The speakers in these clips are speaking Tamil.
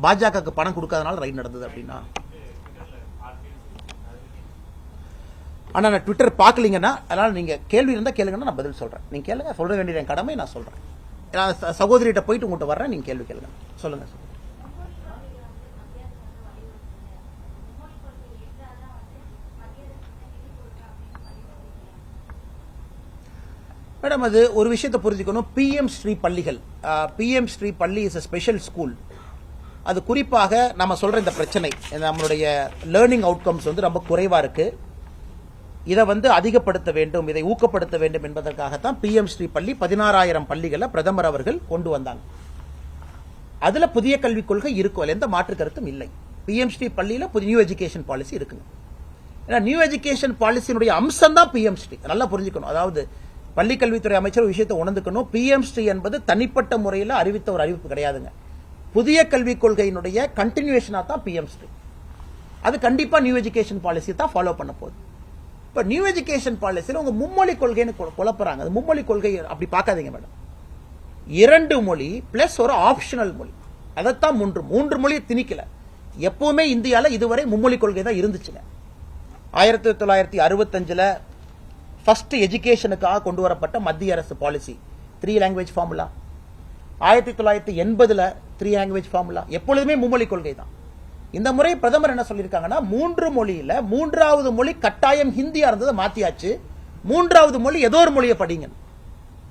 பாஜகவுக்கு பணம் கொடுக்காதனால ரைட் நடந்தது அப்படின்னா? ஆனா நான் ட்விட்டர் பார்க்கலீங்கன்னா, அதனால நீங்க கேள்வி இருந்தா கேளுங்கன்னா நான் பதில் சொல்றேன். நீங்க கேளுங்க, சொல்ல வேண்டிய என் கடமை, நான் சொல்றேன். சகோதரிகிட்ட போயிட்டு உங்கள்கிட்ட வர்றேன், நீங்க கேள்வி கேளுங்க. சொல்லுங்க. மேடம், அது ஒரு விஷயத்தை புரிஞ்சுக்கணும். பிஎம் ஸ்ரீ பள்ளிகள், பிஎம் ஸ்ரீ பள்ளி இஸ் a ஸ்பெஷல் ஸ்கூல். அது குறிப்பாக நம்ம சொல்ற இந்த பிரச்சனை, நம்மளுடைய லேர்னிங் அவுட்கம்ஸ் வந்து ரொம்ப குறைவா இருக்கு. இதை வந்து அதிகப்படுத்த வேண்டும், இதை ஊக்கப்படுத்த வேண்டும் என்பதற்காகத்தான் பிஎம் ஸ்ரீ பள்ளி 16,000 பள்ளிகளை பிரதமர் அவர்கள் கொண்டு வந்தாங்க. அதுல புதிய கல்விக் கொள்கை இருக்கும், எந்த மாற்று கருத்தும் இல்லை. பிஎம் ஸ்ரீ பள்ளியில நியூ எஜுகேஷன் பாலிசி இருக்குங்க. ஏன்னா நியூ எஜுகேஷன் பாலிசியினுடைய அம்சம் தான் பிஎம் ஸ்ரீ. நல்லா புரிஞ்சுக்கணும். அதாவது பள்ளிக்கல்வித்துறை அமைச்சர் விஷயத்தை உணர்ந்துக்கணும். பிஎம் ஸ்ரீ என்பது தனிப்பட்ட முறையில் அறிவித்த ஒரு அறிவிப்பு கிடையாதுங்க. புதிய கல்விக் கொள்கையினுடைய கண்டினியூஷனா தான் பிஎம் ஸ்ரீ. அது கண்டிப்பா நியூ எஜுகேஷன் பாலிசி தான் ஃபாலோ பண்ண போகுது. இப்ப நியூ எஜுகேஷன் பாலிசியில் உங்க மும்மொழி கொள்கைன்னு குழப்பறாங்க. அது மும்மொழி கொள்கை அப்படி பார்க்காதீங்க மேடம். 2 மொழி பிளஸ் ஒரு ஆப்ஷனல் மொழி, அதைத்தான் 3 மொழியை திணிக்கல. எப்பவுமே இந்தியாவில் இதுவரை மும்மொழி கொள்கை தான் இருந்துச்சுங்க. 1965ல ஃபர்ஸ்ட் எஜுகேஷனுக்காக கொண்டு வரப்பட்ட மத்திய அரசு பாலிசி 3 லாங்குவேஜ் ஃபார்முலா. 1980ல 3 லாங்குவேஜ் ஃபார்முலா. எப்பொழுதுமே மும்மொழி கொள்கை தான். இந்த முறை பிரதமர் என்ன சொல்லியிருக்காங்கன்னா, 3 மொழியில 3வது மொழி கட்டாயம் ஹிந்தியா இருந்ததை மாத்தியாச்சு, 3வது மொழி ஏதோ ஒரு மொழியை படிங்க.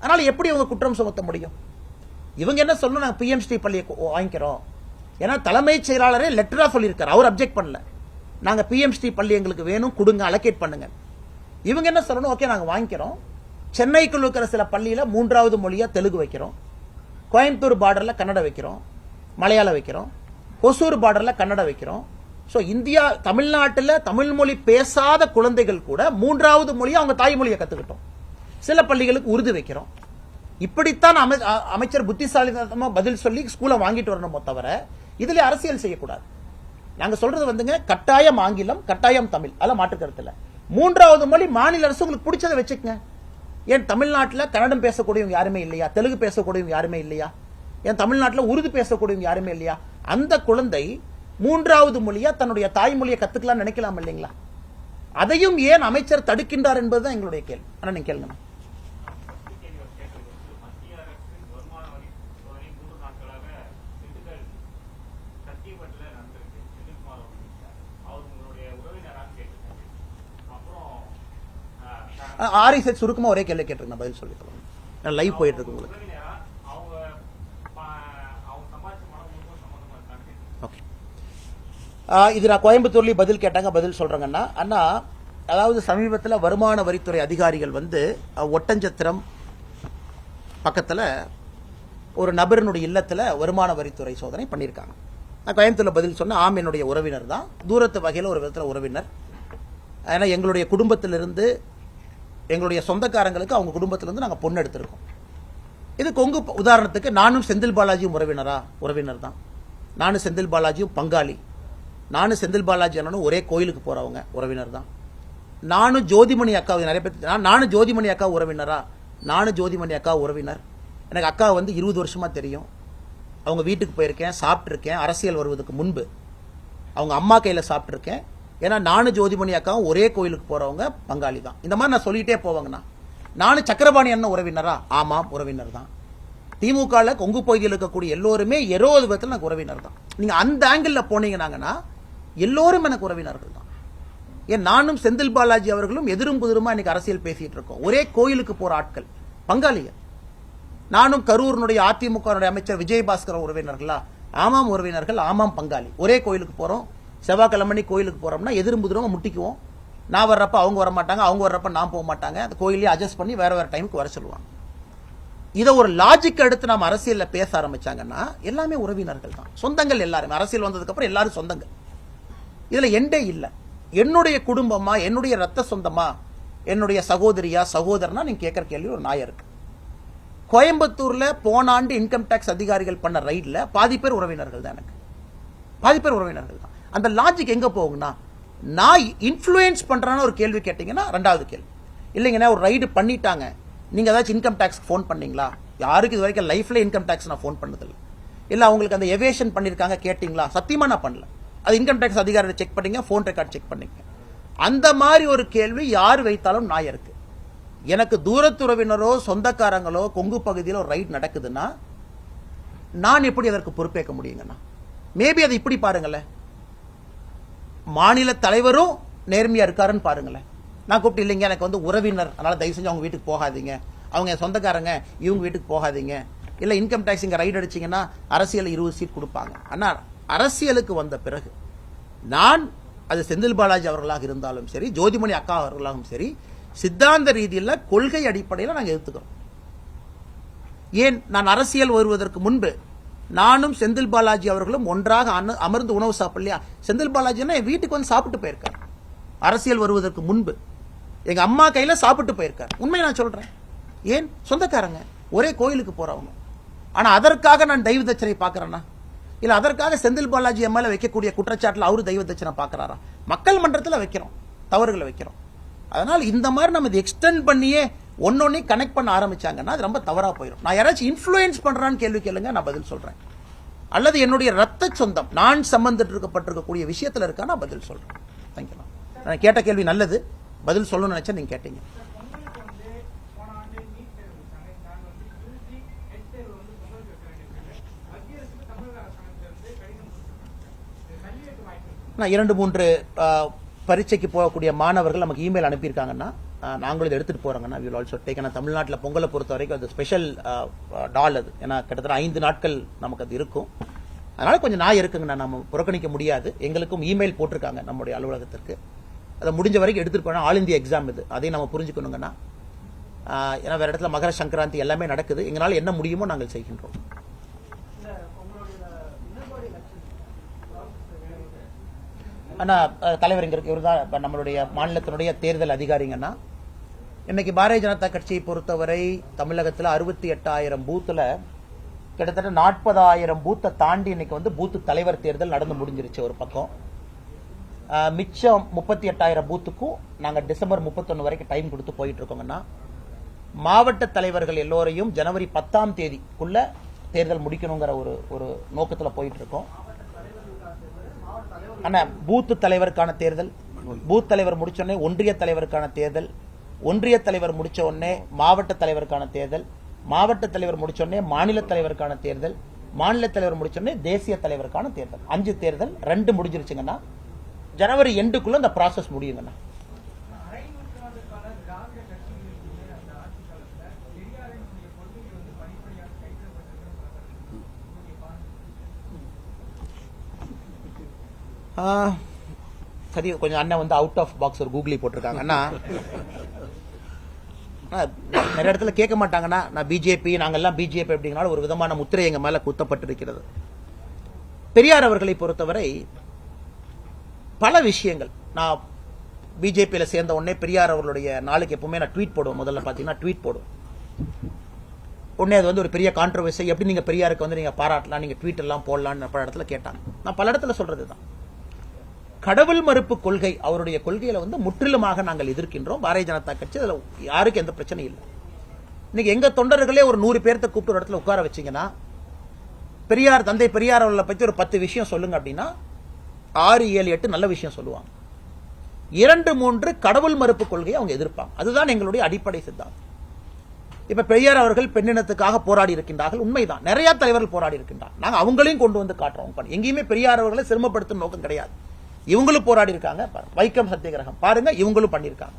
அதனால எப்படி அவங்க குற்றம் சுமத்த முடியும்? இவங்க என்ன சொல்லணும், நாங்க பிஎம் ஸ்ரீ பள்ளியை வாங்கிக்கிறோம். ஏன்னா தலைமைச் செயலாளரே லெட்டரா சொல்லியிருக்காரு, அவர் அப்செக்ட் பண்ணல. நாங்க பிஎம் ஸ்ரீ பள்ளி எங்களுக்கு வேணும், கொடுங்க, அலோகேட் பண்ணுங்க. இவங்க என்ன சொல்லணும், ஓகே நாங்க வாங்கிக்கிறோம். சென்னைக்குள்ள இருக்கிற சில பள்ளியில 3வது மொழியா தெலுங்கு வைக்கிறோம், கோயம்புத்தூர் பார்டர்ல கன்னடம் வைக்கிறோம், மலையாளம் வைக்கிறோம், ஒசூர் பார்டர்ல கன்னடம் வைக்கிறோம். சோ இந்தியா தமிழ்நாட்டில் தமிழ் மொழி பேசாத குழந்தைகள் கூட 3வது மொழியை அவங்க தாய்மொழியை கத்துக்கிட்டோம். சில பள்ளிகளுக்கு உருது வைக்கிறோம். இப்படித்தான் அமைச்சர் புத்திசாலித்தனமா பதில் சொல்லி ஸ்கூலை வாங்கிட்டு வரணுமோ தவிர இதுல அரசியல் செய்யக்கூடாது. நாங்க சொல்றது வந்துங்க, கட்டாயம் ஆங்கிலம், கட்டாயம் தமிழ், அதெல்லாம் மாற்று கருத்து இல்ல. 3வது மொழி மாநில அரசு உங்களுக்கு பிடிச்சதை வச்சுக்கங்க. ஏன் தமிழ்நாட்டில் கன்னடம் பேசக்கூடியவங்க யாருமே இல்லையா? தெலுங்கு பேசக்கூடியவங்க யாருமே இல்லையா? ஏன் தமிழ்நாட்டில் உருது பேசக்கூடியவங்க யாருமே இல்லையா? அந்த குழந்தை 3வது மொழியா தன்னுடைய தாய்மொழியை கத்துக்கலாம் நினைக்கலாம் இல்லைங்களா? அதையும் ஏன் அமைச்சர் தடுக்கின்றார் என்பதுதான் எங்களுடைய கேள்வி. ஆனா நீங்க கேளுங்க. ஆர்எஸ்எஸ் சுருக்கமா ஒரே கேள்வி கேட்டிருக்கேன், பதில் சொல்லிக்கலாம். லைவ் போயிட்டு இருக்கு உங்களுக்கு. இது நான் கோயம்புத்தூர்லயும் பதில் கேட்டாங்க, பதில் சொல்றேங்கன்னா, அண்ணா அதாவது சமீபத்தில் வருமான வரித்துறை அதிகாரிகள் வந்து ஒட்டஞ்சத்திரம் பக்கத்தில் ஒரு நபரினுடைய இல்லத்தில் வருமான வரித்துறை சோதனை பண்ணியிருக்காங்க. நான் கோயம்புத்தூர்ல பதில் சொன்னேன், ஆம் என்னுடைய உறவினர் தான், தூரத்து வகையில் ஒரு விதத்தில் உறவினர். ஏன்னா எங்களுடைய குடும்பத்திலிருந்து, எங்களுடைய சொந்தக்காரங்களுக்கு அவங்க குடும்பத்திலிருந்து நாங்கள் பொண்ணு எடுத்திருக்கோம். இது கொங்கு உதாரணத்துக்கு நானும் செந்தில் பாலாஜியும் உறவினர் தான். நானும் செந்தில் பாலாஜியும் பங்காளி. நானும் செந்தில் பாலாஜி அண்ணனும் ஒரே கோயிலுக்கு போறவங்க, உறவினர் தான். நானும் ஜோதிமணி அக்கா, நிறைய பேர் நானும் ஜோதிமணி அக்கா உறவினரா? நானும் ஜோதிமணி அக்கா உறவினர். எனக்கு அக்கா வந்து 20 வருஷமா தெரியும். அவங்க வீட்டுக்கு போயிருக்கேன், சாப்பிட்டுருக்கேன். அரசியல் வருவதற்கு முன்பு அவங்க அம்மா கையில சாப்பிட்டுருக்கேன். ஏன்னா நானும் ஜோதிமணி அக்காவும் ஒரே கோயிலுக்கு போறவங்க, பங்காளி தான். இந்த மாதிரி நான் சொல்லிட்டே போவாங்கண்ணா. நானும் சக்கரபாணி அண்ணன் உறவினரா? ஆமாம், உறவினர் தான். திமுக கொங்கு பகுதியில் இருக்கக்கூடிய எல்லோருமே 20 விதத்தில் எனக்கு உறவினர் தான். நீங்க அந்த ஆங்கிள் போனீங்கன்னா எல்லோரும் எனக்கு உறவினர்கள் தான். ஏன் நானும் செந்தில் பாலாஜி அவர்களும் எதிரும் புதிருமா இன்னைக்கு அரசியல் பேசிட்டு இருக்கோம். ஒரே கோயிலுக்கு போற ஆட்கள், பங்காளிகள். நானும் கரூருடைய அதிமுக அமைச்சர் விஜயபாஸ்கர் உறவினர்களா? ஆமாம் உறவினர்கள், ஆமாம் பங்காளி. ஒரே கோயிலுக்கு போறோம். செவ்வாய்க்கிழமை கோயிலுக்கு போறோம்னா எதிரும் புதிரும் முட்டிக்குவோம். நான் வர்றப்ப அவங்க வர மாட்டாங்க, அவங்க வர்றப்ப நான் போக மாட்டாங்க. அந்த கோயிலே அட்ஜஸ்ட் பண்ணி வேற வேற டைமுக்கு வர சொல்லுவாங்க. இதை ஒரு லாஜிக் எடுத்து நம்ம அரசியல்ல பேச ஆரம்பிச்சாங்கன்னா எல்லாமே உறவினர்கள் தான், சொந்தங்கள். எல்லாருமே அரசியல் வந்ததுக்கு அப்புறம் எல்லாரும் சொந்தங்கள். இதுல எண்டே இல்ல. என்னுடைய குடும்பமா, என்னுடைய ரத்த சொந்தமா, என்னுடைய சகோதரியா, சகோதரனா நீங்க கேட்கிற கேள்வி ஒரு நியாயம் இருக்கு. கோயம்புத்தூர்ல போன ஆண்டு இன்கம் டாக்ஸ் அதிகாரிகள் பண்ண ரைட்ல பாதி பேர் உறவினர்கள் தான். எனக்கு பாதி பேர் உறவினர்கள் தான். அந்த லாஜிக் எங்க போகும்னா, நான் இன்ஃப்ளூயன்ஸ் பண்றேன்னு ஒரு கேள்வி கேட்டீங்கன்னா ரெண்டாவது கேள்வி. இல்லைங்கன்னா ஒரு ரைடு பண்ணிட்டாங்க, நீங்க ஏதாச்சும் இன்கம் டாக்ஸ் போன் பண்ணீங்களா? யாருக்கு இது வரைக்கும் லைஃப்ல இன்கம் டாக்ஸ் நான் போன் பண்ணதில்லை. இல்ல அவங்களுக்கு அந்த எவேஷன் பண்ணிருக்காங்க கேட்டீங்களா? சத்தியமா நான் பண்ணல. அது இன்கம் டேக்ஸ் அதிகாரியை செக் பண்ணீங்க, போன் ரெக்கார்ட் செக் பண்ணீங்க. அந்த மாதிரி ஒரு கேள்வி யார் வைத்தாலும் நான் இருக்கு. எனக்கு தூரத்துறவினரோ சொந்தக்காரங்களோ கொங்கு பகுதியில் ஒரு ரைட் நடக்குதுன்னா நான் எப்படி அதற்கு பொறுப்பேற்க முடியுங்கண்ணா? மேபி அதை இப்படி பாருங்களேன், மாநில தலைவரும் நேர்மையா இருக்காருன்னு பாருங்களேன். நான் கூப்பிட்டு இல்லைங்க எனக்கு வந்து உறவினர், அதனால தயவு செஞ்சு அவங்க வீட்டுக்கு போகாதீங்க, அவங்க சொந்தக்காரங்க இவங்க வீட்டுக்கு போகாதீங்க, இல்ல இன்கம் டாக்ஸ் இங்க ரைட் அடிச்சீங்கன்னா அரசியல் 20 சீட் கொடுப்பாங்க. ஆனா அரசியலுக்கு வந்த பிறகு நான் அது செந்தில் பாலாஜி அவர்களாக இருந்தாலும் சரி, ஜோதிமணி அக்கா அவர்களாகவும் சரி, சித்தாந்த ரீதியில் கொள்கை அடிப்படையில் நாங்கள் எடுத்துக்கிறோம். ஏன் நான் அரசியல் வருவதற்கு முன்பு நானும் செந்தில் பாலாஜி அவர்களும் ஒன்றாக அமர்ந்து உணவு சாப்பிடலையா? செந்தில் பாலாஜினா என் வீட்டுக்கு வந்து சாப்பிட்டு போயிருக்காரு. அரசியல் வருவதற்கு முன்பு எங்க அம்மா கையில சாப்பிட்டு போயிருக்காரு. உண்மையை நான் சொல்றேன். ஏன்? சொந்தக்காரங்க, ஒரே கோயிலுக்கு போறவங்க. ஆனா அதற்காக நான் தெய்வ தட்சணை பாக்குறேன்னா, இல்ல அதற்காக செந்தில் பாலாஜி எம்எல்ஏ வைக்கக்கூடிய குற்றச்சாட்டுல அவரு தெய்வ தட்சணை பாக்குறாரா? மக்கள் மன்றத்தில் வைக்கிறோம், தவறுகளை வைக்கிறோம். அதனால இந்த மாதிரி நம்ம எக்ஸ்டெண்ட் பண்ணியே ஒன்னொன்னே கனெக்ட் பண்ண ஆரம்பிச்சாங்கன்னா அது ரொம்ப தவறா போயிடும். நான் யாராச்சும் இன்ஃப்ளூயன்ஸ் பண்றான்னு கேள்வி கேளுங்க, நான் பதில் சொல்றேன். அல்லது என்னுடைய ரத்த சொந்தம் நான் சம்பந்தப்பட்டிருக்கக்கூடிய விஷயத்துல இருக்கா, நான் பதில் சொல்றேன். தேங்க்யூ. நான் கேட்ட கேள்வி நல்லது, பதில் சொல்லணும்னு நினைச்சா நீங்க கேட்டீங்க. நான் 2-3 பரீட்சைக்கு போகக்கூடிய மாணவர்கள் நமக்கு இமெயில் அனுப்பியிருக்காங்கன்னா நாங்களும் இதை எடுத்துட்டு போறாங்கன்னா வில் ஆல்சோ டேக். ஏன்னா தமிழ்நாட்டில் பொங்கலை பொறுத்த வரைக்கும் அது ஸ்பெஷல் டால் அது. ஏன்னா கிட்டத்தட்ட 5 நாட்கள் நமக்கு அது இருக்கும். அதனால கொஞ்சம் நான் இருக்குங்கண்ணா, நம்ம புறக்கணிக்க முடியாது. எங்களுக்கும் இமெயில் போட்டிருக்காங்க நம்முடைய அலுவலகத்திற்கு. அதை முடிஞ்ச வரைக்கும் எடுத்துட்டு போனா ஆல் இந்தியா எக்ஸாம் இது, அதையும் நம்ம புரிஞ்சுக்கணுங்கண்ணா. ஏன்னா வேற இடத்துல மகர சங்கராந்தி எல்லாமே நடக்குது. எங்களால் என்ன முடியுமோ நாங்கள் செய்கின்றோம். ஆனா தலைவர் இங்க இவர் தான் நம்மளுடைய மாநிலத்தினுடைய தேர்தல் அதிகாரிங்கன்னா. இன்னைக்கு பாரதிய ஜனதா கட்சியை பொறுத்தவரை தமிழகத்தில் 68,000 பூத்துல கிட்டத்தட்ட 40,000 பூத்தை தாண்டி இன்னைக்கு வந்து பூத்து தலைவர் தேர்தல் நடந்து முடிஞ்சிருச்சு ஒரு பக்கம். மிச்சம் 38,000 பூத்துக்கும் நாங்க டிசம்பர் 31 வரைக்கும் டைம் கொடுத்து போயிட்டு இருக்கோங்கன்னா, மாவட்ட தலைவர்கள் எல்லோரையும் ஜனவரி 10ஆம் தேதிக்குள்ள தேர்தல் முடிக்கணுங்கிற ஒரு நோக்கத்துல போயிட்டு இருக்கோம். ஆனா பூத் தலைவருக்கான தேர்தல், பூத் தலைவர் முடிச்ச உடனே ஒன்றிய தலைவருக்கான தேர்தல், ஒன்றிய தலைவர் முடிச்ச உடனே மாவட்ட தலைவருக்கான தேர்தல், மாவட்ட தலைவர் முடிச்ச உடனே மாநில தலைவருக்கான தேர்தல், மாநில தலைவர் முடிச்ச உடனே தேசிய தலைவருக்கான தேர்தல். 5 தேர்தல், 2 முடிஞ்சிருச்சுங்கன்னா ஜனவரி எண்டுக்குள்ள அந்த ப்ராசஸ் முடியுங்கண்ணா. சரி, கொஞ்சம் அண்ணன் வந்து அவுட் ஆஃப் பாக்ஸ் ஒரு கூகுளி போட்டிருக்காங்க. அண்ணா நிறைய இடத்துல கேட்க மாட்டாங்கன்னா நான் பிஜேபி, நாங்கெல்லாம் பிஜேபி அப்படிங்கனால ஒரு விதமான முத்திரை எங்க மேல குத்தப்பட்டிருக்கிறது. பெரியார் அவர்களை பொறுத்தவரை பல விஷயங்கள், நான் பிஜேபியில சேர்ந்த உடனே பெரியார் அவர்களுடைய நாளுக்கு எப்பவுமே நான் ட்வீட் போடுவேன். முதல்ல பாத்தீங்கன்னா ட்வீட் போடுவேன். உடனே அது வந்து ஒரு பெரிய கான்ட்ரவர்சி, எப்படி நீங்க பெரியாருக்கு வந்து நீங்க பாராட்டலாம், நீங்க ட்வீட் எல்லாம் போடலாம்னு பல இடத்துல கேட்டாங்க. நான் பல இடத்துல சொல்றதுதான், கடவுள் மறுப்பு கொள்கை அவருடைய கொள்கையில வந்து முற்றிலுமாக நாங்கள் எதிர்க்கின்றோம். பாரதிய ஜனதா கட்சி அதுல யாருக்கு எந்த பிரச்சனையும் இல்லை. இன்னைக்கு எங்க தொண்டர்களே ஒரு 100 பேர்த்த கூப்பிட்டு ஒரு இடத்துல உட்கார வச்சீங்கன்னா, பெரியார் தந்தை பெரியார் அவர்களை பத்தி ஒரு 10 விஷயம் சொல்லுங்க அப்படின்னா 6, 7, 8 நல்ல விஷயம் சொல்லுவாங்க. 2, 3 கடவுள் மறுப்பு கொள்கையை அவங்க எதிர்ப்பாங்க. அதுதான் எங்களுடைய அடிப்படை சித்தாந்தம். இப்ப பெரியார் அவர்கள் பெண்ணினத்துக்காக போராடி இருக்கின்றார்கள், உண்மைதான். நிறைய தலைவர்கள் போராடி இருக்கின்றார். நாங்க அவங்களையும் கொண்டு வந்து காட்டுறோம். எங்கேயுமே பெரியார் அவர்களை சிரமப்படுத்தும் நோக்கம் கிடையாது. இவங்களும் போராடி இருக்காங்க. வைக்கம் சத்தியகிரகம் பாருங்க, இவங்களும் பண்ணிருக்காங்க.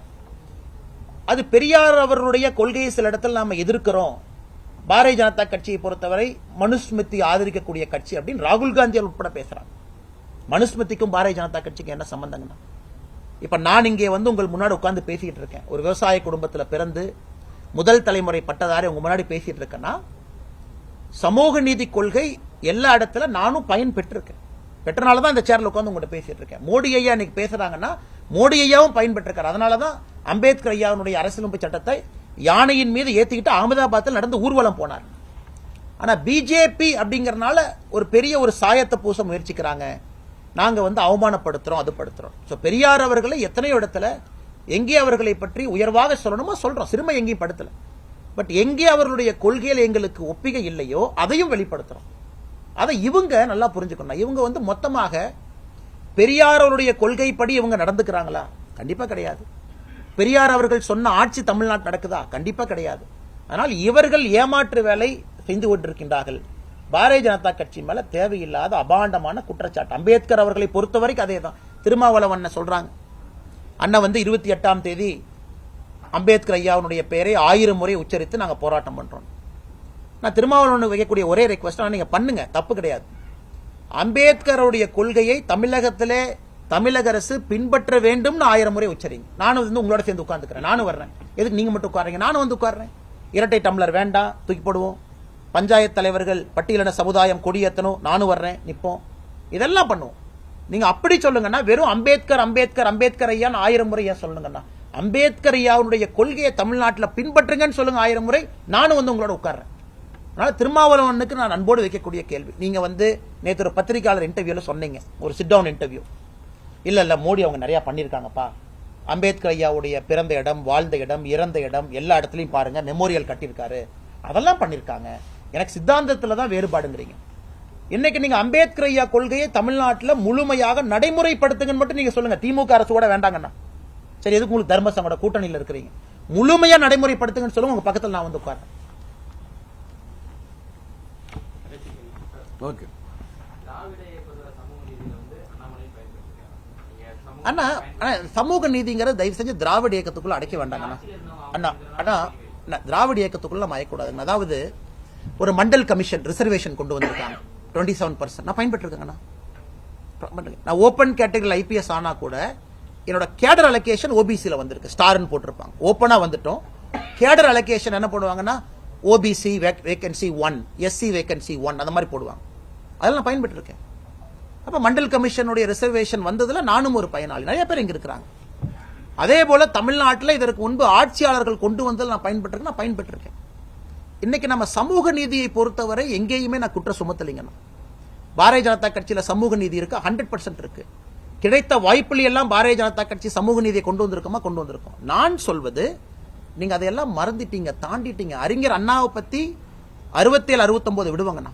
அது பெரியார் அவர்களுடைய கொள்கையை சில இடத்துல நாம எதிர்க்கிறோம். பாரதிய ஜனதா கட்சியை பொறுத்தவரை மனுஸ்மிருதி ஆதரிக்கக்கூடிய கட்சி அப்படின்னு ராகுல் காந்தி உட்பட பேசுறாங்க. மனுஸ்மிருதிக்கும் பாரதிய ஜனதா கட்சிக்கு என்ன சம்பந்தங்கண்ணா? இப்ப நான் இங்கே வந்து உங்கள் முன்னாடி உட்கார்ந்து பேசிட்டு இருக்கேன். ஒரு விவசாய குடும்பத்தில் பிறந்து முதல் தலைமுறை பட்டதாரி உங்க முன்னாடி பேசிட்டு இருக்கேன்னா, சமூக நீதி கொள்கை எல்லா இடத்துல நானும் பயன் பெற்றிருக்கேன். பெற்றனாலதான் இந்த சேர்ல உட்கார்ந்து உங்கள்கிட்ட பேசிட்டு இருக்கேன். மோடி ஐயா இன்னைக்கு பேசுறாங்கன்னா மோடி ஐயாவும் பயன்பெற்றிருக்காரு. அதனாலதான் அம்பேத்கர் ஐயாவுடைய அரசியலமைப்பு சட்டத்தை யானையின் மீது ஏத்திக்கிட்டு அகமதாபாத்தில் நடந்து ஊர்வலம் போனார். ஆனா பிஜேபி அப்படிங்கறதுனால ஒரு பெரிய ஒரு சாயத்தை பூச முயற்சிக்கிறாங்க. நாங்க வந்து அவமானப்படுத்துறோம், அது படுத்துறோம். பெரியார் அவர்களை எத்தனையோ இடத்துல எங்கே அவர்களை பற்றி உயர்வாக சொல்லணுமோ சொல்றோம், சிறுமை எங்கேயும் படுத்தல. பட் எங்கே அவர்களுடைய கொள்கையில் எங்களுக்கு ஒப்பிகை இல்லையோ அதையும் வெளிப்படுத்துறோம். அதை இவங்க நல்லா புரிஞ்சுக்கணும். இவங்க வந்து மொத்தமாக பெரியார் அவருடைய கொள்கைப்படி இவங்க நடந்துக்கிறாங்களா? கண்டிப்பா கிடையாது. பெரியார் அவர்கள் சொன்ன ஆட்சி தமிழ்நாட்டில் நடக்குதா? கண்டிப்பா கிடையாது. ஆனால் இவர்கள் ஏமாற்று வேலை செய்து கொண்டிருக்கின்றார்கள். பாரதிய ஜனதா கட்சி மேல தேவையில்லாத அபாண்டமான குற்றச்சாட்டு. அம்பேத்கர் அவர்களை பொறுத்தவரைக்கும் அதே தான். திருமாவளவன் சொல்றாங்க, அண்ணன் வந்து 28ஆம் தேதி அம்பேத்கர் ஐயாவுடைய பெயரை 1000 முறை உச்சரித்து நாங்க போராட்டம் பண்றோம். நான் திருமாவளவன் வைக்கக்கூடிய ஒரே ரெக்வஸ்ட், நீங்க பண்ணுங்க, தப்பு கிடையாது. அம்பேத்கருடைய கொள்கையை தமிழகத்திலே தமிழக அரசு பின்பற்ற வேண்டும் 1000 முறை உச்சரிங்க. நானும் வந்து உங்களோட சேர்ந்து உட்கார்ந்துக்கிறேன். நானும் வர்றேன். எதுக்கு நீங்க மட்டும் உட்காருங்க? நானும் வந்து உட்கார்றேன். இரட்டை டம்ளர் வேண்டாம், தூக்கி போடுவோம். பஞ்சாயத்து தலைவர்கள் பட்டியலின சமுதாயம் கொடியேற்றணும், நானும் வர்றேன், நிப்போம். இதெல்லாம் பண்ணுவோம். நீங்க அப்படி சொல்லுங்கன்னா, வெறும் அம்பேத்கர் அம்பேத்கர் அம்பேத்கர் ஐயான்னு 1000 முறை ஏன் சொல்லுங்கன்னா, அம்பேத்கர் ஐயாவுடைய கொள்கையை தமிழ்நாட்டில் பின்பற்றுங்கன்னு சொல்லுங்க 1000 முறை. நானும் வந்து உங்களோட உட்கார்றேன். அதனால திருமாவளவனுக்கு நான் அன்போடு வைக்கக்கூடிய கேள்வி, நீங்க வந்து நேற்று ஒரு பத்திரிகையாளர் இன்டர்வியூல சொன்னீங்க, ஒரு சிட் டவுன் இன்டர்வியூ. இல்ல மோடி அவங்க நிறைய பண்ணிருக்காங்கப்பா, அம்பேத்கர் ஐயாவுடைய பிறந்த இடம், வாழ்ந்த இடம், இறந்த இடம் எல்லா இடத்துலயும் பாருங்க, மெமோரியல் கட்டியிருக்காரு, அதெல்லாம் பண்ணிருக்காங்க. எனக்கு சித்தாந்தத்துல தான் வேறுபாடுங்கிறீங்க. இன்னைக்கு நீங்க அம்பேத்கர் ஐயா கொள்கையை தமிழ்நாட்டில் முழுமையாக நடைமுறைப்படுத்துங்கன்னு மட்டும் நீங்க சொல்லுங்க. திமுக அரசு கூட வேண்டாங்கண்ணா, சரி எதுக்கு உங்களுக்கு தர்மசங்கோட கூட்டணியில் இருக்கிறீங்க, முழுமையா நடைமுறைப்படுத்துங்கன்னு சொல்லுங்க. உங்க பக்கத்தில் நான் வந்து உட்கார்றேன். ஓகே. அண்ணா சமூக நீதிங்கிறது தயவு செஞ்சு திராவிட இயக்கத்துக்குள்ள அடைக்க வேண்டாங்கண்ணா. அண்ணா அண்ணா திராவிட இயக்கத்துக்குள்ள நம்ம அடையக்கூடாதுங்க. அதாவது ஒரு மண்டல் கமிஷன் ரிசர்வேஷன் கொண்டு வந்திருக்காங்க 27%. நான் பயன்பெற்றிருக்கேங்கண்ணா. நான் ஓப்பன் கேட்டகரியில் ஐபிஎஸ் ஆனா கூட என்னோட கேடர் அலோகேஷன் ஓபிசியில் வந்திருக்கு, ஸ்டார்னு போட்டிருப்பாங்க. ஓப்பனா வந்துட்டோம். கேடர் அலோகேஷன் என்ன போடுவாங்கன்னா, ஓபிசி வேகன்சி 1, எஸ்சி வேகன்சி 1 அந்த மாதிரி போடுவாங்க. அதெல்லாம் நான் பயன்பெற்றிருக்கேன். அப்ப மண்டல் கமிஷனுடைய ரிசர்வேஷன் வந்ததுல நானும் ஒரு பயனாளி. நிறைய பேர் இங்க இருக்கிறாங்க. அதே போல தமிழ்நாட்டில் இதற்கு முன்பு ஆட்சியாளர்கள் கொண்டு வந்ததில் நான் பயன்பெற்றிருக்கேன். இன்னைக்கு நம்ம சமூக நீதியை பொறுத்தவரை எங்கேயுமே நான் குற்ற சுமத்தலைங்க. பாரதிய ஜனதா கட்சியில சமூக நீதி இருக்கு, 100% இருக்கு. கிடைத்த வாய்ப்புல எல்லாம் பாரதிய ஜனதா கட்சி சமூக நீதியை கொண்டு வந்திருக்கோம். நான் சொல்வது, நீங்க அதையெல்லாம் மறந்துட்டீங்க, தாண்டிட்டீங்க. அறிஞர் அண்ணாவை பத்தி 67, 69 விடுவாங்கண்ணா.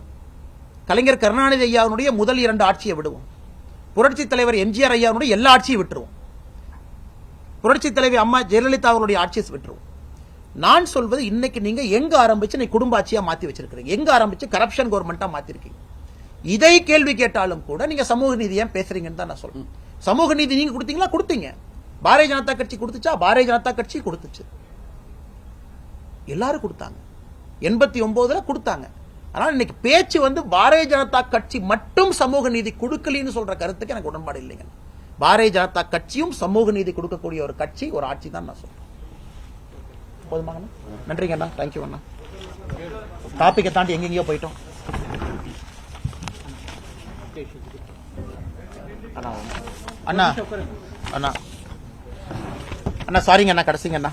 கலைஞர் கருணாநிதி ஐயாவுடைய முதல் 2 ஆட்சியை விடுவோம். புரட்சி தலைவர் எம்ஜிஆர் ஐயாவுடைய எல்லா ஆட்சியும் விட்டுருவோம். புரட்சி தலைவி அம்மா ஜெயலலிதா அவருடைய ஆட்சியை விட்டுருவோம். நான் சொல்வது, இன்னைக்கு நீங்க எங்க ஆரம்பிச்சு நீ குடும்ப ஆட்சியா மாத்தி வச்சிருக்கீங்க, எங்க ஆரம்பிச்சு கரப்ஷன் கவர்மெண்டா மாத்திருக்கீங்க. இதை கேள்வி கேட்டாலும் கூட நீங்க சமூக நீதி ஏன் பேசுறீங்கன்னு தான் நான் சொல்றேன். சமூக நீதி நீங்க கொடுத்தீங்களா? கொடுத்தீங்க. பாரதிய ஜனதா கட்சி கொடுத்துச்சா? பாரதிய ஜனதா கட்சி கொடுத்துச்சு. எல்லாரும் கொடுத்தாங்க. 89ல கொடுத்தாங்க. ஆனால் இன்னைக்கு பேச்சு வந்து பாரதிய ஜனதா கட்சி மட்டும் சமூக நீதி கொடுக்கலன்னு சொல்ற கருத்துக்கு எனக்கு உடன்பாடு இல்லைங்க. பாரதிய ஜனதா கட்சியும் சமூக நீதி கொடுக்கக்கூடிய ஒரு கட்சி, ஒரு ஆட்சி தான் நான் சொல்றேன். போதுமாங்கண்ணா? நன்றிங்க அண்ணா, தேங்க்யூ அண்ணா. டாபிக்கை தாண்டி எங்கெங்கயோ போயிட்டோம். அண்ணா அண்ணா அண்ணா சாரிங்க அண்ணா, கடைசிங்க அண்ணா.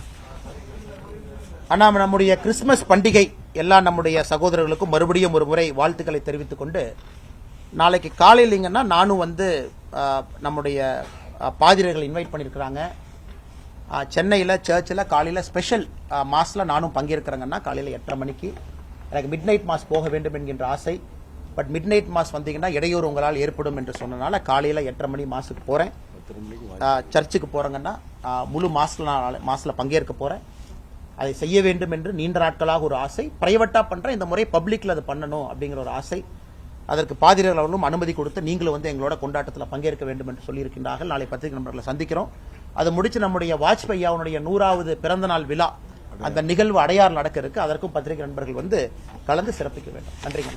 அண்ணா, நம்முடைய கிறிஸ்துமஸ் பண்டிகை எல்லா நம்முடைய சகோதரர்களுக்கும் மறுபடியும் ஒரு முறை வாழ்த்துக்களை தெரிவித்துக் கொண்டு, நாளைக்கு காலையிலங்கன்னா நானும் வந்து நம்முடைய பாதிரிகள் இன்வைட் பண்ணியிருக்கிறாங்க. சென்னையில் சர்ச்சில் காலையில் ஸ்பெஷல் மாஸில் நானும் பங்கேற்கிறேங்கன்னா காலையில் 8:30 மணிக்கு. எனக்கு மிட் நைட் மாஸ் போக வேண்டும் என்கின்ற ஆசை. பட் மிட் நைட் மாஸ் வந்தீங்கன்னா இடையூறு உங்களால் ஏற்படும் என்று சொன்னனால காலையில் 8:30 மணி மாஸுக்கு போகிறேன். சர்ச்சுக்கு போகிறேங்கன்னா முழு மாஸில் பங்கேற்க போகிறேன். அதை செய்ய வேண்டும் என்று நீண்ட நாட்களாக ஒரு ஆசை. பிரைவேட்டா பண்றேன், இந்த முறை பப்ளிக்ல அது பண்ணணும் அப்படிங்கிற ஒரு ஆசை. அதற்கு பாதிரிகள் அவர்களும் அனுமதி கொடுத்து நீங்களும் வந்து எங்களோட கொண்டாட்டத்தில் பங்கேற்க வேண்டும் என்று சொல்லியிருக்கின்றார்கள். நாளை பத்திரிகை நண்பர்களை சந்திக்கிறோம். அது முடிச்சு நம்முடைய வாஜ்பாய் அவனுடைய 100வது பிறந்த நாள் விழா, அந்த நிகழ்வு அடையாறு நடக்க இருக்கு. அதற்கும் பத்திரிகை நண்பர்கள் வந்து கலந்து சிறப்பிக்க வேண்டும். நன்றிங்க.